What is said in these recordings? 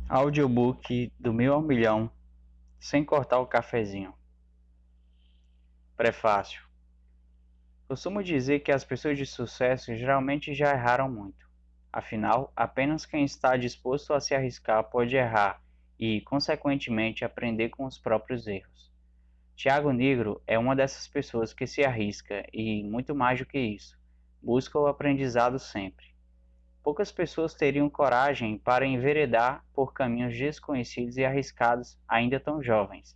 Audiobook do Mil ao Milhão, sem cortar o cafezinho. Prefácio. Costumo dizer que as pessoas de sucesso geralmente já erraram muito. Afinal, apenas quem está disposto a se arriscar pode errar e, consequentemente, aprender com os próprios erros. Tiago Nigro é uma dessas pessoas que se arrisca e, muito mais do que isso, busca o aprendizado sempre. Poucas pessoas teriam coragem para enveredar por caminhos desconhecidos e arriscados ainda tão jovens,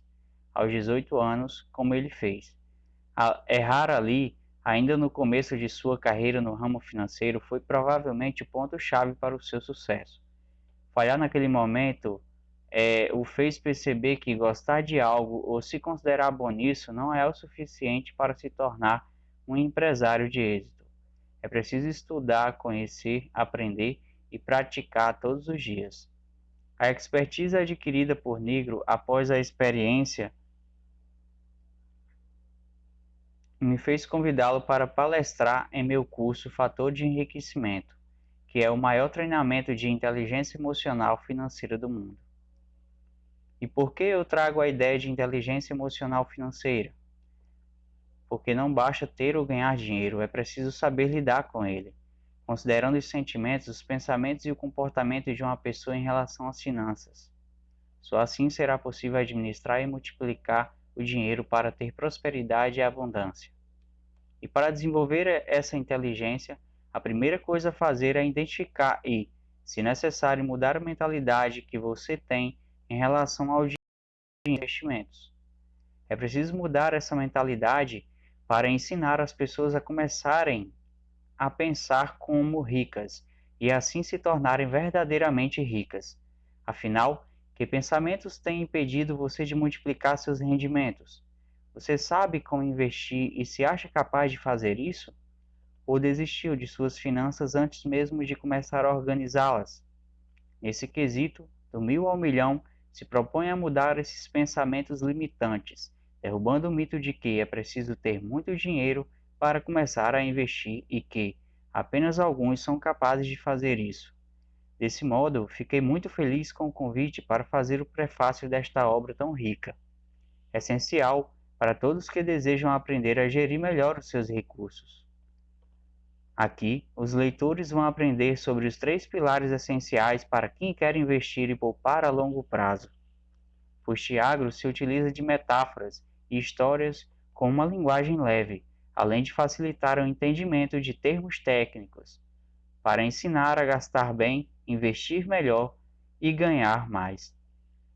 aos 18 anos, como ele fez. Errar ali, ainda no começo de sua carreira no ramo financeiro, foi provavelmente o ponto-chave para o seu sucesso. Falhar naquele momento o fez perceber que gostar de algo ou se considerar bom nisso não é o suficiente para se tornar um empresário de êxito. É preciso estudar, conhecer, aprender e praticar todos os dias. A expertise adquirida por Nigro após a experiência me fez convidá-lo para palestrar em meu curso Fator de Enriquecimento, que é o maior treinamento de inteligência emocional financeira do mundo. E por que eu trago a ideia de inteligência emocional financeira? Porque não basta ter ou ganhar dinheiro, é preciso saber lidar com ele, considerando os sentimentos, os pensamentos e o comportamento de uma pessoa em relação às finanças. Só assim será possível administrar e multiplicar o dinheiro para ter prosperidade e abundância. E para desenvolver essa inteligência, a primeira coisa a fazer é identificar e, se necessário, mudar a mentalidade que você tem em relação ao dinheiro e investimentos. É preciso mudar essa mentalidade para ensinar as pessoas a começarem a pensar como ricas e assim se tornarem verdadeiramente ricas. Afinal, que pensamentos têm impedido você de multiplicar seus rendimentos? Você sabe como investir e se acha capaz de fazer isso? Ou desistiu de suas finanças antes mesmo de começar a organizá-las? Nesse quesito, do mil ao milhão, se propõe a mudar esses pensamentos limitantes, derrubando o mito de que é preciso ter muito dinheiro para começar a investir e que apenas alguns são capazes de fazer isso. Desse modo, fiquei muito feliz com o convite para fazer o prefácio desta obra tão rica, essencial para todos que desejam aprender a gerir melhor os seus recursos. Aqui, os leitores vão aprender sobre os 3 pilares essenciais para quem quer investir e poupar a longo prazo. Fustiagro se utiliza de metáforas e histórias com uma linguagem leve, além de facilitar o entendimento de termos técnicos, para ensinar a gastar bem, investir melhor e ganhar mais.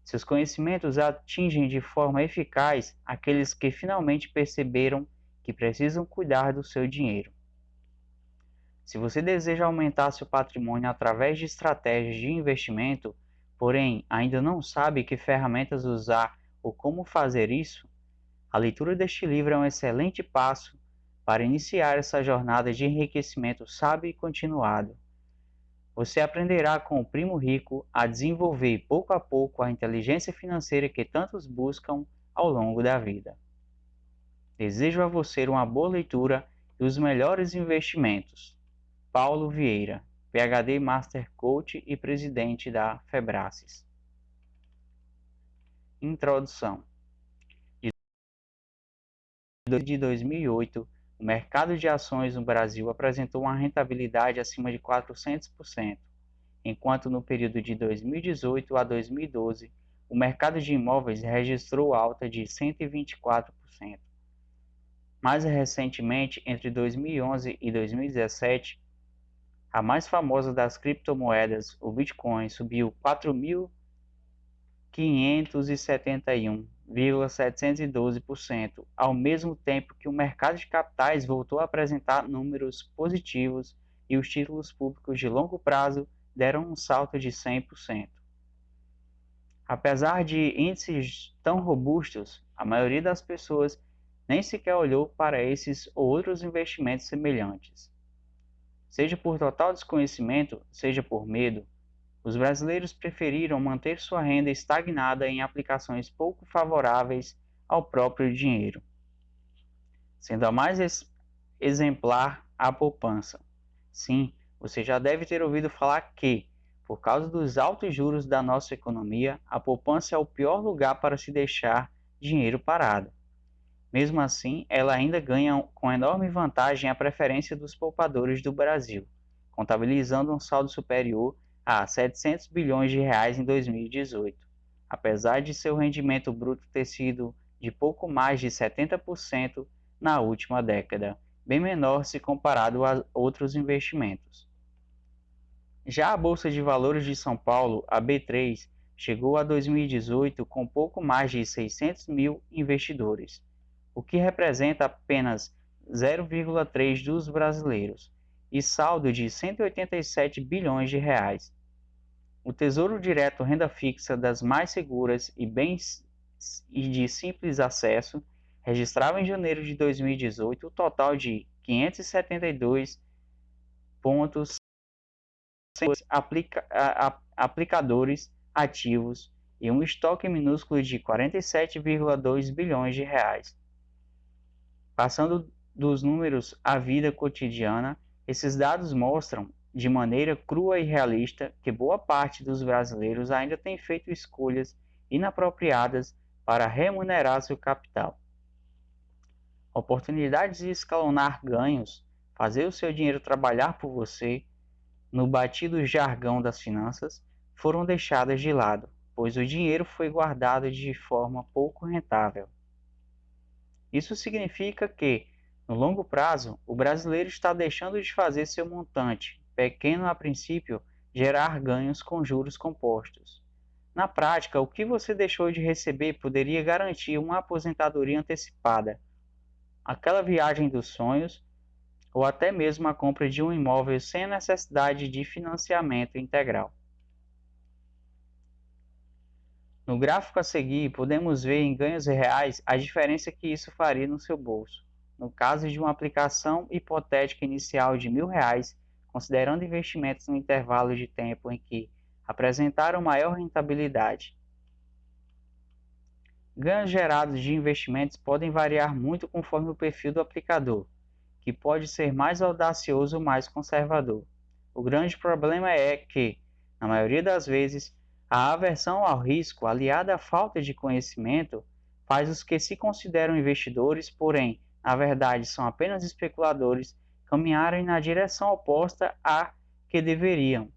Seus conhecimentos atingem de forma eficaz aqueles que finalmente perceberam que precisam cuidar do seu dinheiro. Se você deseja aumentar seu patrimônio através de estratégias de investimento, porém ainda não sabe que ferramentas usar ou como fazer isso, a leitura deste livro é um excelente passo para iniciar essa jornada de enriquecimento sábio e continuado. Você aprenderá com o primo rico a desenvolver pouco a pouco a inteligência financeira que tantos buscam ao longo da vida. Desejo a você uma boa leitura e os melhores investimentos. Paulo Vieira, PhD Master Coach e presidente da Febracis. Introdução. De 2008, o mercado de ações no Brasil apresentou uma rentabilidade acima de 400%, enquanto no período de 2018 a 2012, o mercado de imóveis registrou alta de 124%. Mais recentemente, entre 2011 e 2017, a mais famosa das criptomoedas, o Bitcoin, subiu 4.571,712%, ao mesmo tempo que o mercado de capitais voltou a apresentar números positivos e os títulos públicos de longo prazo deram um salto de 100%. Apesar de índices tão robustos, a maioria das pessoas nem sequer olhou para esses ou outros investimentos semelhantes. Seja por total desconhecimento, seja por medo, os brasileiros preferiram manter sua renda estagnada em aplicações pouco favoráveis ao próprio dinheiro, sendo a mais exemplar a poupança. Sim, você já deve ter ouvido falar que, Por causa dos altos juros da nossa economia, a poupança é o pior lugar para se deixar dinheiro parado. Mesmo assim, ela ainda ganha com enorme vantagem a preferência dos poupadores do Brasil, contabilizando um saldo superior a 700 bilhões de reais em 2018. Apesar de seu rendimento bruto ter sido de pouco mais de 70% na última década, bem menor se comparado a outros investimentos. Já a Bolsa de Valores de São Paulo, a B3, chegou a 2018 com pouco mais de 600 mil investidores, o que representa apenas 0,3% dos brasileiros, e saldo de 187 bilhões de reais. O Tesouro Direto Renda Fixa das mais seguras e de simples acesso registrava em janeiro de 2018 o total de 572 pontos aplicadores ativos e um estoque minúsculo de 47,2 bilhões de reais. Passando dos números à vida cotidiana, esses dados mostram, de maneira crua e realista, que boa parte dos brasileiros ainda tem feito escolhas inapropriadas para remunerar seu capital. Oportunidades de escalonar ganhos, fazer o seu dinheiro trabalhar por você, no batido jargão das finanças, foram deixadas de lado, pois o dinheiro foi guardado de forma pouco rentável. Isso significa que, no longo prazo, o brasileiro está deixando de fazer seu montante, pequeno a princípio, gerar ganhos com juros compostos. Na prática, o que você deixou de receber poderia garantir uma aposentadoria antecipada, aquela viagem dos sonhos, ou até mesmo a compra de um imóvel sem necessidade de financiamento integral. No gráfico a seguir, podemos ver em ganhos reais a diferença que isso faria no seu bolso. No caso de uma aplicação hipotética inicial de R$ 1.000, considerando investimentos no intervalo de tempo em que apresentaram maior rentabilidade. Ganhos gerados de investimentos podem variar muito conforme o perfil do aplicador, que pode ser mais audacioso ou mais conservador. O grande problema é que, na maioria das vezes, a aversão ao risco, aliada à falta de conhecimento, faz os que se consideram investidores, porém, na verdade, são apenas especuladores, caminharem na direção oposta à que deveriam.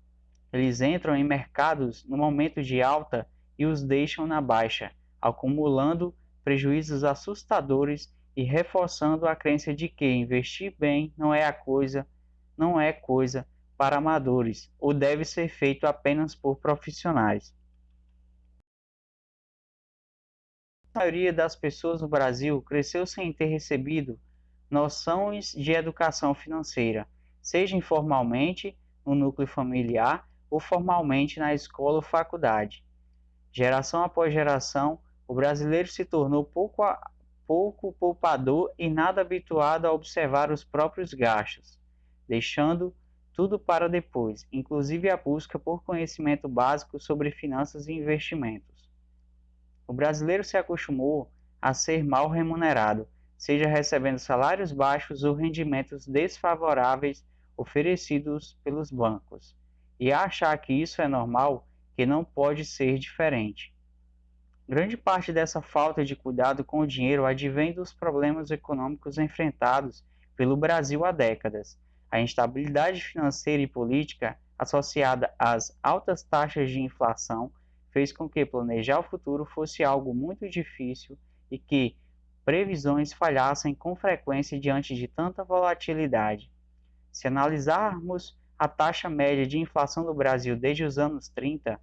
Eles entram em mercados no momento de alta e os deixam na baixa, acumulando prejuízos assustadores e reforçando a crença de que investir bem não é coisa para amadores ou deve ser feito apenas por profissionais. A maioria das pessoas no Brasil cresceu sem ter recebido noções de educação financeira, seja informalmente no núcleo familiar ou formalmente na escola ou faculdade. Geração após geração, o brasileiro se tornou pouco poupador e nada habituado a observar os próprios gastos, deixando tudo para depois, inclusive a busca por conhecimento básico sobre finanças e investimentos. O brasileiro se acostumou a ser mal remunerado, seja recebendo salários baixos ou rendimentos desfavoráveis oferecidos pelos bancos, e a achar que isso é normal, que não pode ser diferente. Grande parte dessa falta de cuidado com o dinheiro advém dos problemas econômicos enfrentados pelo Brasil há décadas. A instabilidade financeira e política, associada às altas taxas de inflação, fez com que planejar o futuro fosse algo muito difícil e que previsões falhassem com frequência diante de tanta volatilidade. Se analisarmos a taxa média de inflação do Brasil desde os anos 30,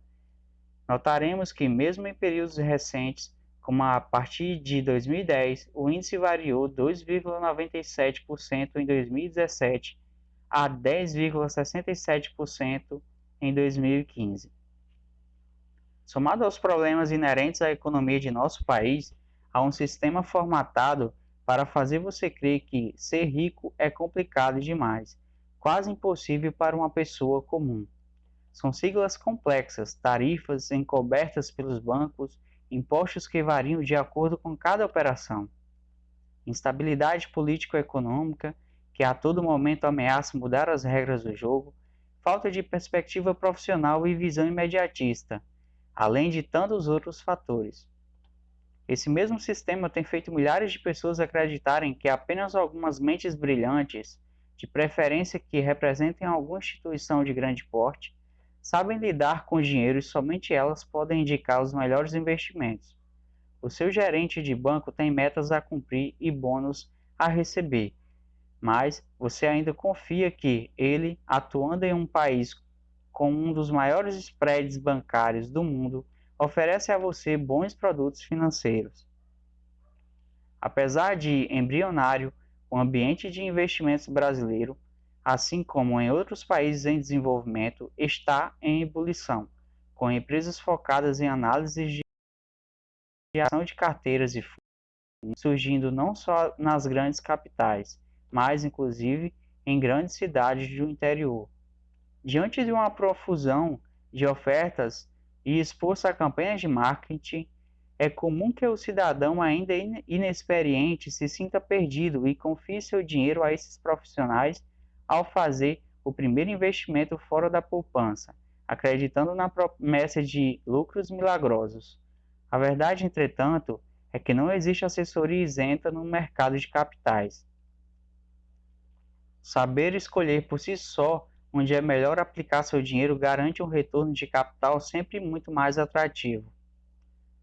notaremos que, mesmo em períodos recentes, como a partir de 2010, o índice variou 2,97% em 2017 a 10,67% em 2015. Somado aos problemas inerentes à economia de nosso país, há um sistema formatado para fazer você crer que ser rico é complicado demais, quase impossível para uma pessoa comum. São siglas complexas, tarifas encobertas pelos bancos, impostos que variam de acordo com cada operação. Instabilidade político-econômica, que a todo momento ameaça mudar as regras do jogo, falta de perspectiva profissional e visão imediatista, além de tantos outros fatores. Esse mesmo sistema tem feito milhares de pessoas acreditarem que apenas algumas mentes brilhantes, de preferência que representem alguma instituição de grande porte, sabem lidar com dinheiro e somente elas podem indicar os melhores investimentos. O seu gerente de banco tem metas a cumprir e bônus a receber, mas você ainda confia que ele, atuando em um país com um dos maiores spreads bancários do mundo, oferece a você bons produtos financeiros. Apesar de embrionário, o ambiente de investimentos brasileiro, assim como em outros países em desenvolvimento, está em ebulição, com empresas focadas em análises de ação de carteiras e fundos surgindo não só nas grandes capitais, mas inclusive em grandes cidades do interior. Diante de uma profusão de ofertas e exposto a campanhas de marketing, é comum que o cidadão ainda inexperiente se sinta perdido e confie seu dinheiro a esses profissionais ao fazer o primeiro investimento fora da poupança, acreditando na promessa de lucros milagrosos. A verdade, entretanto, é que não existe assessoria isenta no mercado de capitais. Saber escolher por si só onde é melhor aplicar seu dinheiro garante um retorno de capital sempre muito mais atrativo.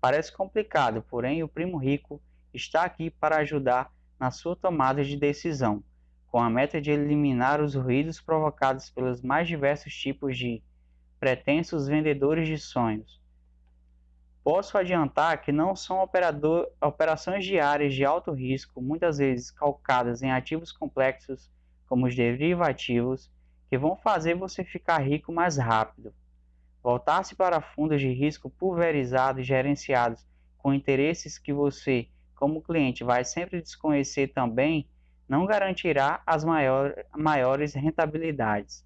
Parece complicado, porém o Primo Rico está aqui para ajudar na sua tomada de decisão, com a meta de eliminar os ruídos provocados pelos mais diversos tipos de pretensos vendedores de sonhos. Posso adiantar que não são operações diárias de alto risco, muitas vezes calcadas em ativos complexos como os derivativos, que vão fazer você ficar rico mais rápido. Voltar-se para fundos de risco pulverizados e gerenciados com interesses que você, como cliente, vai sempre desconhecer também, não garantirá as maiores rentabilidades.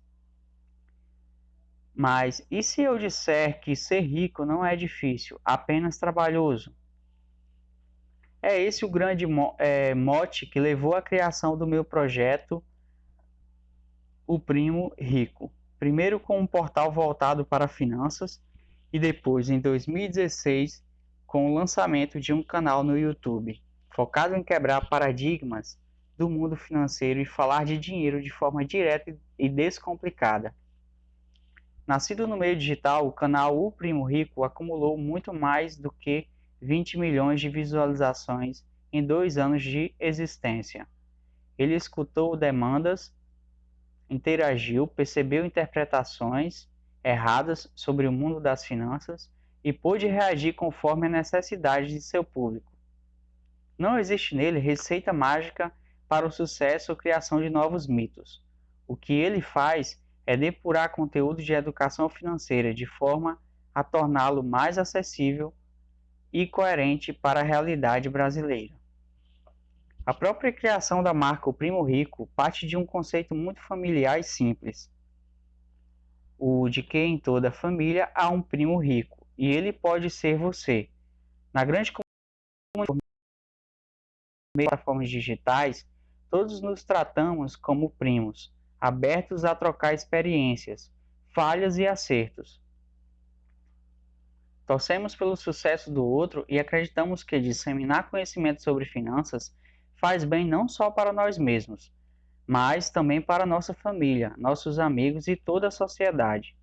Mas e se eu disser que ser rico não é difícil, apenas trabalhoso? É esse o grande mote que levou à criação do meu projeto, o Primo Rico. Primeiro com um portal voltado para finanças e depois, em 2016, com o lançamento de um canal no YouTube, focado em quebrar paradigmas do mundo financeiro e falar de dinheiro de forma direta e descomplicada. Nascido no meio digital, o canal O Primo Rico acumulou muito mais do que 20 milhões de visualizações em 2 anos de existência. Ele escutou demandas, interagiu, percebeu interpretações erradas sobre o mundo das finanças e pôde reagir conforme a necessidade de seu público. Não existe nele receita mágica para o sucesso ou criação de novos mitos. O que ele faz é depurar conteúdo de educação financeira de forma a torná-lo mais acessível e coerente para a realidade brasileira. A própria criação da marca O Primo Rico parte de um conceito muito familiar e simples, o de que em toda família há um primo rico, e ele pode ser você. Na grande comunidade de plataformas digitais, todos nos tratamos como primos, abertos a trocar experiências, falhas e acertos. Torcemos pelo sucesso do outro e acreditamos que disseminar conhecimento sobre finanças faz bem não só para nós mesmos, mas também para nossa família, nossos amigos e toda a sociedade.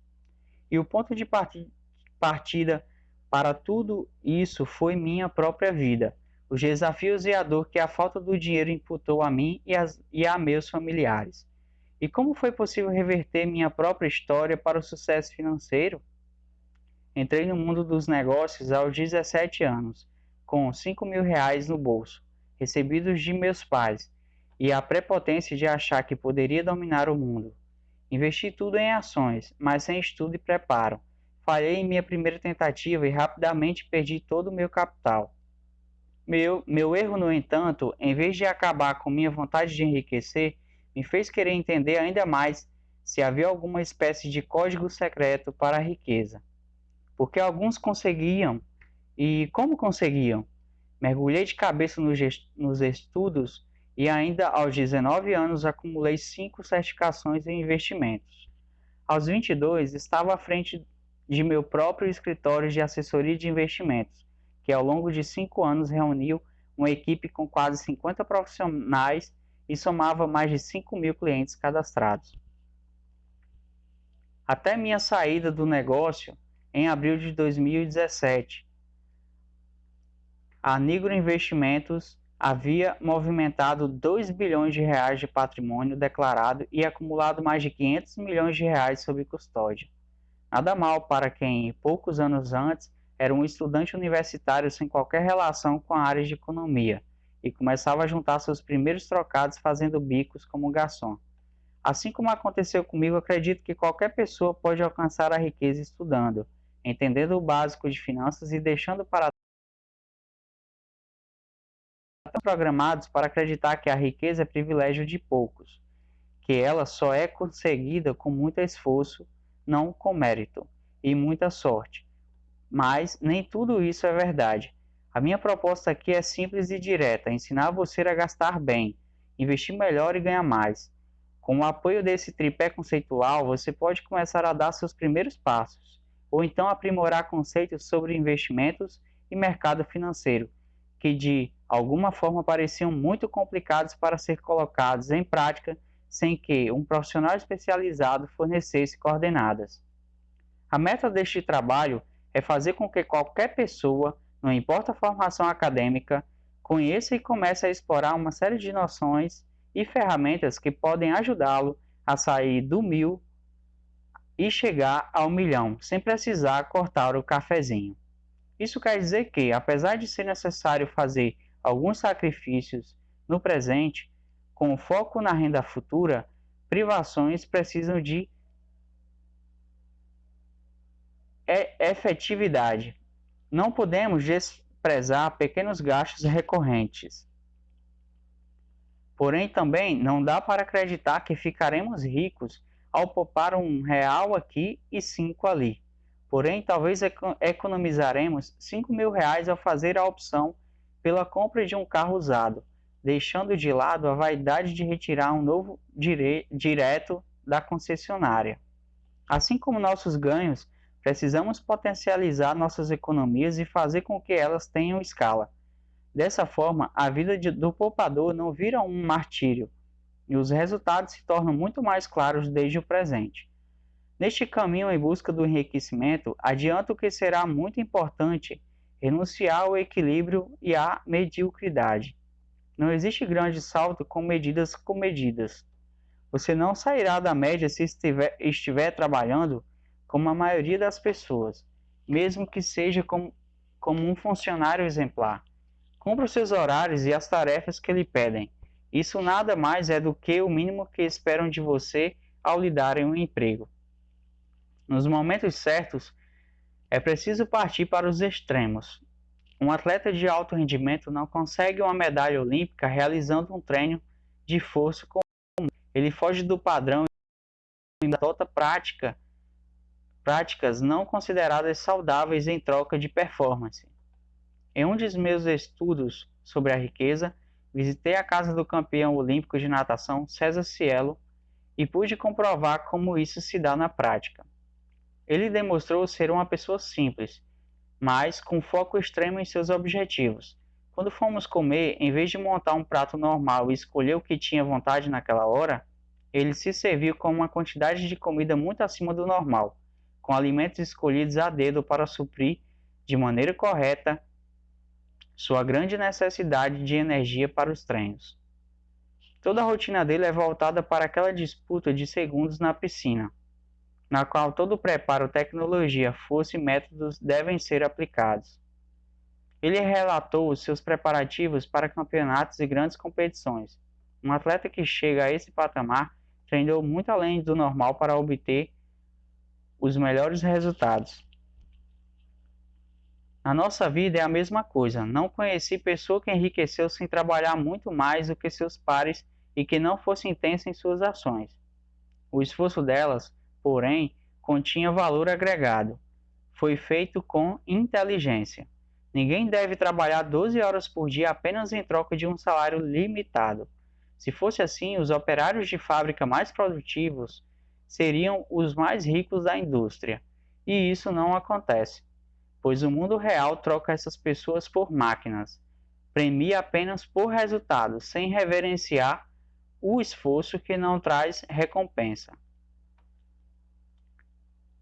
E o ponto de partida para tudo isso foi minha própria vida, os desafios e a dor que a falta do dinheiro imputou a mim e a meus familiares. E como foi possível reverter minha própria história para o sucesso financeiro? Entrei no mundo dos negócios aos 17 anos, com R$ 5.000 no bolso, recebidos de meus pais, e a prepotência de achar que poderia dominar o mundo. Investi tudo em ações, mas sem estudo e preparo. Falhei em minha primeira tentativa e rapidamente perdi todo o meu capital. Meu erro, no entanto, em vez de acabar com minha vontade de enriquecer, me fez querer entender ainda mais se havia alguma espécie de código secreto para a riqueza. Porque alguns conseguiam, e como conseguiam? Mergulhei de cabeça nos estudos e ainda aos 19 anos acumulei 5 certificações em investimentos. Aos 22, estava à frente de meu próprio escritório de assessoria de investimentos, que ao longo de 5 anos reuniu uma equipe com quase 50 profissionais e somava mais de 5.000 clientes cadastrados. Até minha saída do negócio, em abril de 2017, a Nigro Investimentos havia movimentado 2 bilhões de reais de patrimônio declarado e acumulado mais de 500 milhões de reais sob custódia. Nada mal para quem, poucos anos antes, era um estudante universitário sem qualquer relação com a área de economia e começava a juntar seus primeiros trocados fazendo bicos como garçom. Assim como aconteceu comigo, acredito que qualquer pessoa pode alcançar a riqueza estudando, entendendo o básico de finanças e deixando para programados para acreditar que a riqueza é privilégio de poucos, que ela só é conseguida com muito esforço, não com mérito e muita sorte. Mas nem tudo isso é verdade. A minha proposta aqui é simples e direta: ensinar você a gastar bem, investir melhor e ganhar mais. Com o apoio desse tripé conceitual, você pode começar a dar seus primeiros passos, ou então aprimorar conceitos sobre investimentos e mercado financeiro, que de alguma forma pareciam muito complicados para ser colocados em prática sem que um profissional especializado fornecesse coordenadas. A meta deste trabalho é fazer com que qualquer pessoa, não importa a formação acadêmica, conheça e comece a explorar uma série de noções e ferramentas que podem ajudá-lo a sair do 1.000 e chegar ao 1.000.000, sem precisar cortar o cafezinho. Isso quer dizer que, apesar de ser necessário fazer alguns sacrifícios no presente, com foco na renda futura, privações precisam de efetividade. Não podemos desprezar pequenos gastos recorrentes. Porém, também não dá para acreditar que ficaremos ricos ao poupar R$1 aqui e 5 ali. Porém, talvez economizaremos R$5.000 ao fazer a opção pela compra de um carro usado, deixando de lado a vaidade de retirar um novo direto da concessionária. Assim como nossos ganhos, precisamos potencializar nossas economias e fazer com que elas tenham escala. Dessa forma, a vida do poupador não vira um martírio e os resultados se tornam muito mais claros desde o presente. Neste caminho em busca do enriquecimento, adianto que será muito importante renunciar ao equilíbrio e à mediocridade. Não existe grande salto com medidas comedidas. Você não sairá da média se estiver trabalhando como a maioria das pessoas, mesmo que seja como um funcionário exemplar. Cumpra os seus horários e as tarefas que lhe pedem. Isso nada mais é do que o mínimo que esperam de você ao lhe darem um emprego. Nos momentos certos, é preciso partir para os extremos. Um atleta de alto rendimento não consegue uma medalha olímpica realizando um treino de força comum. Ele foge do padrão e adota práticas não consideradas saudáveis em troca de performance. Em um dos meus estudos sobre a riqueza, visitei a casa do campeão olímpico de natação César Cielo e pude comprovar como isso se dá na prática. Ele demonstrou ser uma pessoa simples, mas com foco extremo em seus objetivos. Quando fomos comer, em vez de montar um prato normal e escolher o que tinha vontade naquela hora, ele se serviu com uma quantidade de comida muito acima do normal, com alimentos escolhidos a dedo para suprir de maneira correta sua grande necessidade de energia para os treinos. Toda a rotina dele é voltada para aquela disputa de segundos na piscina, na qual todo preparo, tecnologia, força e métodos devem ser aplicados. Ele relatou os seus preparativos para campeonatos e grandes competições. Um atleta que chega a esse patamar treinou muito além do normal para obter os melhores resultados. Na nossa vida é a mesma coisa. Não conheci pessoa que enriqueceu sem trabalhar muito mais do que seus pares e que não fosse intensa em suas ações. O esforço delas, porém, continha valor agregado. Foi feito com inteligência. Ninguém deve trabalhar 12 horas por dia apenas em troca de um salário limitado. Se fosse assim, os operários de fábrica mais produtivos seriam os mais ricos da indústria. E isso não acontece, pois o mundo real troca essas pessoas por máquinas, premia apenas por resultado, sem reverenciar o esforço que não traz recompensa.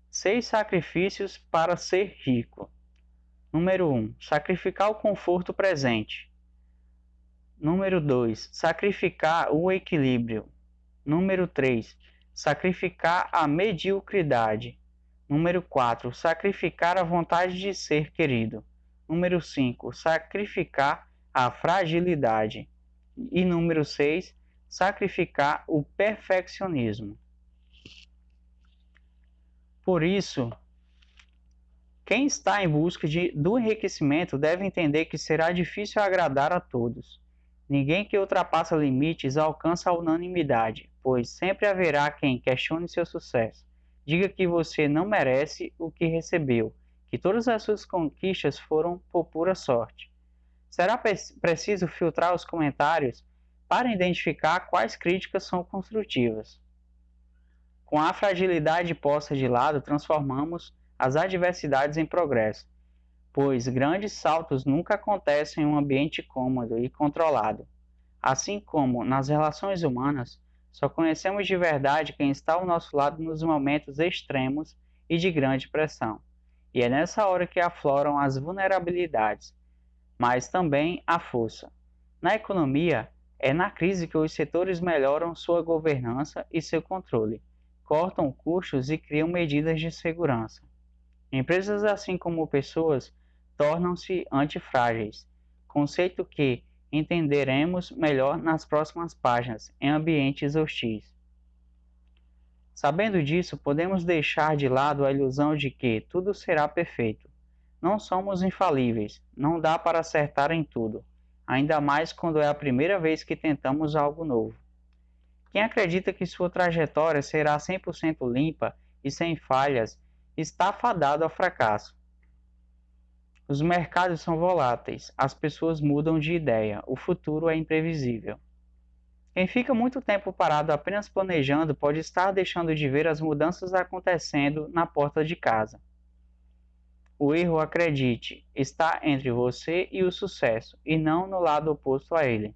6 sacrifícios para ser rico. Número 1. Sacrificar o conforto presente. Número 2. Sacrificar o equilíbrio. Número 3. Sacrificar a mediocridade. Número 4. Sacrificar a vontade de ser querido. Número 5. Sacrificar a fragilidade. E número 6. Sacrificar o perfeccionismo. Por isso, quem está em busca do enriquecimento deve entender que será difícil agradar a todos. Ninguém que ultrapassa limites alcança a unanimidade, pois sempre haverá quem questione seu sucesso, diga que você não merece o que recebeu, que todas as suas conquistas foram por pura sorte. Será preciso filtrar os comentários para identificar quais críticas são construtivas. Com a fragilidade posta de lado, transformamos as adversidades em progresso, pois grandes saltos nunca acontecem em um ambiente cômodo e controlado. Assim como nas relações humanas, só conhecemos de verdade quem está ao nosso lado nos momentos extremos e de grande pressão. E é nessa hora que afloram as vulnerabilidades, mas também a força. Na economia, é na crise que os setores melhoram sua governança e seu controle, cortam custos e criam medidas de segurança. Empresas, assim como pessoas, tornam-se antifrágeis, conceito que entenderemos melhor nas próximas páginas, em ambientes hostis. Sabendo disso, podemos deixar de lado a ilusão de que tudo será perfeito. Não somos infalíveis, não dá para acertar em tudo, ainda mais quando é a primeira vez que tentamos algo novo. Quem acredita que sua trajetória será 100% limpa e sem falhas, está fadado ao fracasso. Os mercados são voláteis, as pessoas mudam de ideia, o futuro é imprevisível. Quem fica muito tempo parado apenas planejando pode estar deixando de ver as mudanças acontecendo na porta de casa. O erro, acredite, está entre você e o sucesso, e não no lado oposto a ele.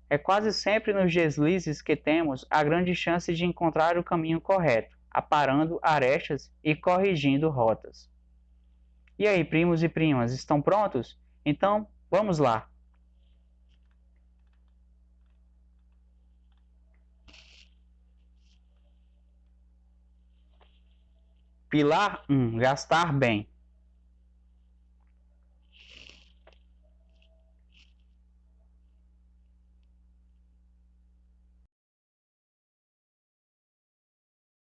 É quase sempre nos deslizes que temos a grande chance de encontrar o caminho correto, aparando arestas e corrigindo rotas. E aí, primos e primas, estão prontos? Então, vamos lá! Pilar 1. Gastar bem.